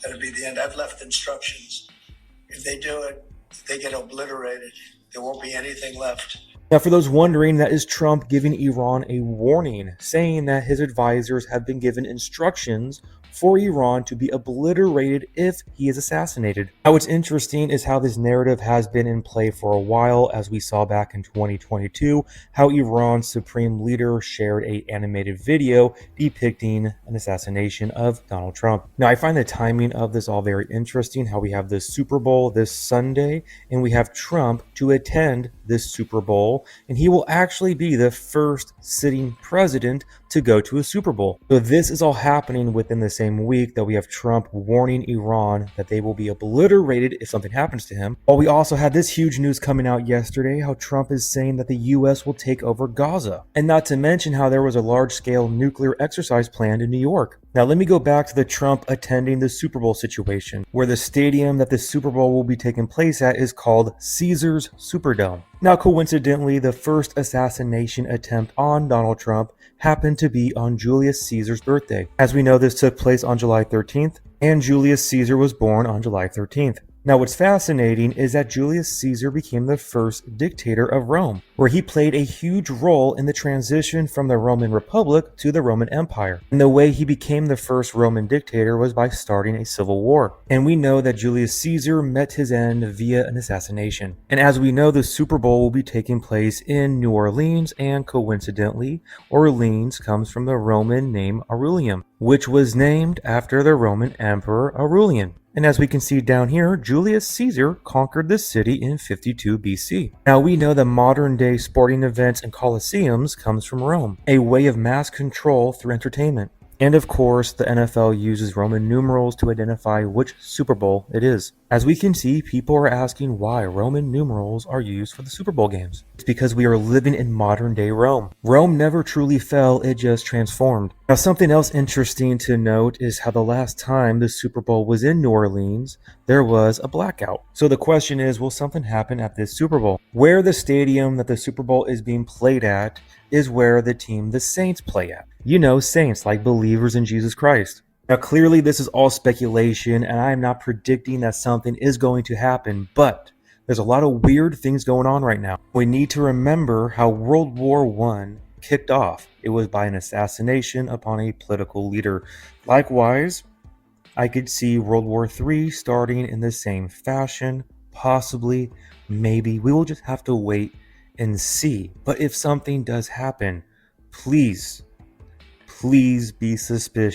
that'll be the end. I've left instructions. If they do it, they get obliterated. There won't be anything left. Now, for those wondering, that is Trump giving Iran a warning, saying that his advisors have been given instructions for Iran to be obliterated if he is assassinated. Now, what's interesting is how this narrative has been in play for a while, as we saw back in 2022, how Iran's supreme leader shared an animated video depicting an assassination of Donald Trump. Now, I find the timing of this all very interesting, how we have the Super Bowl this Sunday, and we have Trump to attend this Super Bowl, and he will actually be the first sitting president to go to a Super Bowl. So this is all happening within the same week that we have Trump warning Iran that they will be obliterated if something happens to him. While we also had this huge news coming out yesterday, how Trump is saying that the US will take over Gaza. And not to mention how there was a large-scale nuclear exercise planned in New York. Now let me go back to the Trump attending the Super Bowl situation, where the stadium that the Super Bowl will be taking place at is called Caesars Superdome. Now coincidentally, the first assassination attempt on Donald Trump happened to be on Julius Caesar's birthday. As we know, this took place on July 13th, and Julius Caesar was born on July 13th. Now what's fascinating is that Julius Caesar became the first dictator of Rome, where he played a huge role in the transition from the Roman Republic to the Roman Empire. And the way he became the first Roman dictator was by starting a civil war. And we know that Julius Caesar met his end via an assassination. And as we know, the Super Bowl will be taking place in New Orleans, and coincidentally, Orleans comes from the Roman name Aurelium, which was named after the Roman Emperor Aurelian. And as we can see down here, Julius Caesar conquered the city in 52 BC. Now we know that modern day sporting events and coliseums comes from Rome, a way of mass control through entertainment. And of course, the NFL uses Roman numerals to identify which Super Bowl it is. As we can see, people are asking why Roman numerals are used for the Super Bowl games. It's because we are living in modern day Rome. Rome never truly fell, it just transformed. Now something else interesting to note is how the last time the Super Bowl was in New Orleans, there was a blackout. So the question is, will something happen at this Super Bowl? Where the stadium that the Super Bowl is being played at is where the team the Saints play at. You know, saints like believers in Jesus Christ. Now clearly this is all speculation, and I am not predicting that something is going to happen, but there's a lot of weird things going on right now. We need to remember how World War I kicked off. It was by an assassination upon a political leader. Likewise, I could see World War III starting in the same fashion, possibly, maybe. We will just have to wait and see. But if something does happen, please be suspicious.